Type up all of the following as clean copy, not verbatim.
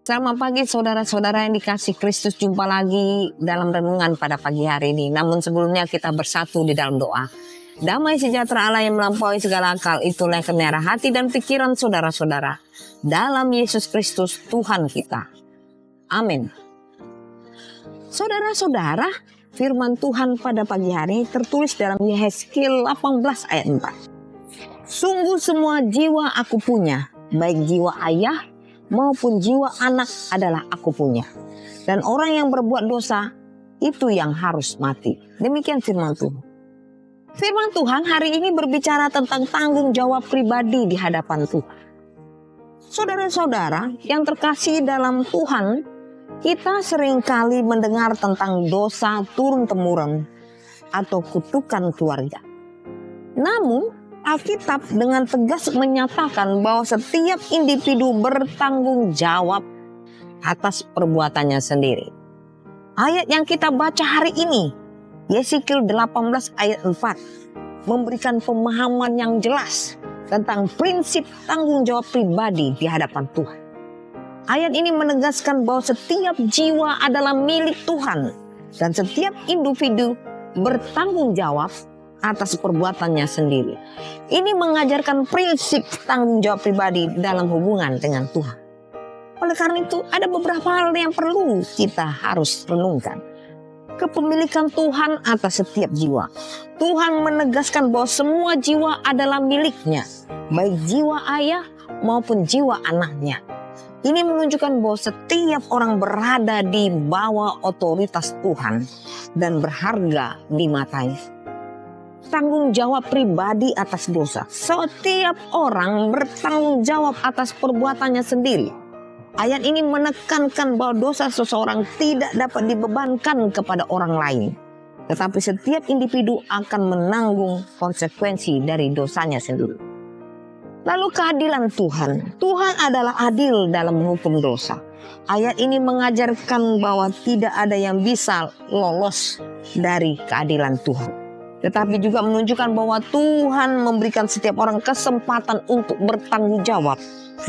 Selamat pagi saudara-saudara yang dikasih Kristus, jumpa lagi dalam renungan pada pagi hari ini. Namun sebelumnya kita bersatu di dalam doa. Damai sejahtera Allah yang melampaui segala akal, itulah yang kenara hati dan pikiran saudara-saudara. Dalam Yesus Kristus Tuhan kita. Amin. Saudara-saudara, firman Tuhan pada pagi hari tertulis dalam Yehezkiel 18 ayat 4. Sungguh semua jiwa aku punya, baik jiwa ayah maupun jiwa anak adalah aku punya. Dan orang yang berbuat dosa, itu yang harus mati. Demikian firman Tuhan. Firman Tuhan hari ini berbicara tentang tanggung jawab pribadi di hadapan Tuhan. Saudara-saudara yang terkasih dalam Tuhan, kita seringkali mendengar tentang dosa turun-temurun atau kutukan keluarga. Namun, Alkitab dengan tegas menyatakan bahwa setiap individu bertanggung jawab atas perbuatannya sendiri. Ayat yang kita baca hari ini, Yehezkiel 18 ayat 4, memberikan pemahaman yang jelas tentang prinsip tanggung jawab pribadi di hadapan Tuhan. Ayat ini menegaskan bahwa setiap jiwa adalah milik Tuhan dan setiap individu bertanggung jawab atas perbuatannya sendiri. Ini mengajarkan prinsip tanggung jawab pribadi dalam hubungan dengan Tuhan. Oleh karena itu, ada beberapa hal yang perlu kita harus renungkan. Kepemilikan Tuhan atas setiap jiwa. Tuhan menegaskan bahwa semua jiwa adalah miliknya, baik jiwa ayah maupun jiwa anaknya. Ini menunjukkan bahwa setiap orang berada di bawah otoritas Tuhan dan berharga di matanya. Tanggung jawab pribadi atas dosa. Setiap orang bertanggung jawab atas perbuatannya sendiri. Ayat ini menekankan bahwa dosa seseorang tidak dapat dibebankan kepada orang lain. Tetapi setiap individu akan menanggung konsekuensi dari dosanya sendiri. Lalu keadilan Tuhan. Tuhan adalah adil dalam menghukum dosa. Ayat ini mengajarkan bahwa tidak ada yang bisa lolos dari keadilan Tuhan. Tetapi juga menunjukkan bahwa Tuhan memberikan setiap orang kesempatan untuk bertanggung jawab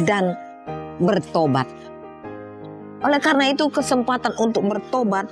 dan bertobat. Oleh karena itu, kesempatan untuk bertobat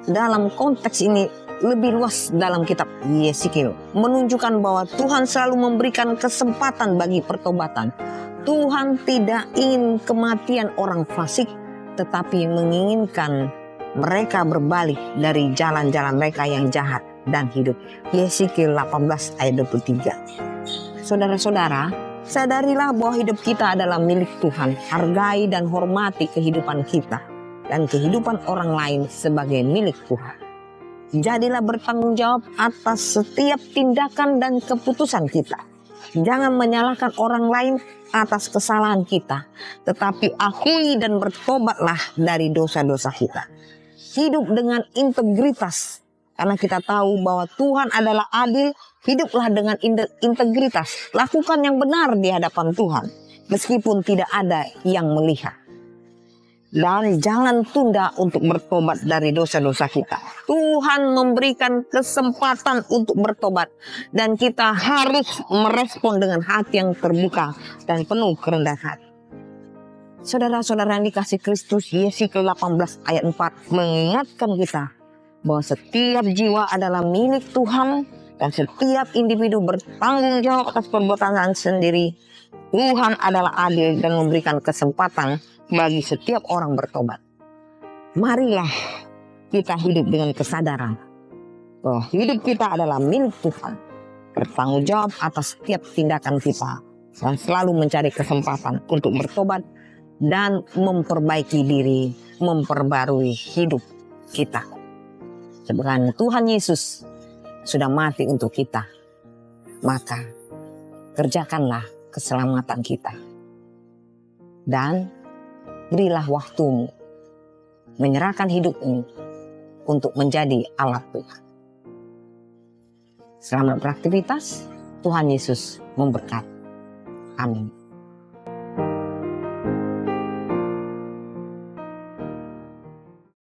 dalam konteks ini lebih luas dalam kitab Yehezkiel, menunjukkan bahwa Tuhan selalu memberikan kesempatan bagi pertobatan. Tuhan tidak ingin kematian orang fasik, tetapi menginginkan mereka berbalik dari jalan-jalan mereka yang jahat dan hidup. Yehezkiel 18 ayat 23. Saudara-saudara, sadarilah bahwa hidup kita adalah milik Tuhan. Hargai dan hormati kehidupan kita dan kehidupan orang lain sebagai milik Tuhan. Jadilah bertanggung jawab atas setiap tindakan dan keputusan kita. Jangan menyalahkan orang lain atas kesalahan kita, tetapi akui dan bertobatlah dari dosa-dosa kita. Hidup dengan integritas, karena kita tahu bahwa Tuhan adalah adil. Hiduplah dengan integritas. Lakukan yang benar di hadapan Tuhan, meskipun tidak ada yang melihat. Dan jangan tunda untuk bertobat dari dosa-dosa kita. Tuhan memberikan kesempatan untuk bertobat. Dan kita harus merespon dengan hati yang terbuka dan penuh kerendahan hati. Saudara-saudara yang dikasih Kristus, Yehezkiel 18 ayat 4 mengingatkan kita bahwa setiap jiwa adalah milik Tuhan dan setiap individu bertanggung jawab atas perbuatan sendiri. Tuhan adalah adil dan memberikan kesempatan bagi setiap orang bertobat. Marilah kita hidup dengan kesadaran bahwa hidup kita adalah milik Tuhan. Bertanggung jawab atas setiap tindakan kita dan selalu mencari kesempatan untuk bertobat dan memperbaiki diri, memperbarui hidup kita. Sebenarnya Tuhan Yesus sudah mati untuk kita, maka kerjakanlah keselamatan kita. Dan berilah waktumu, menyerahkan hidupmu untuk menjadi alat Tuhan. Selamat beraktivitas, Tuhan Yesus memberkati. Amin.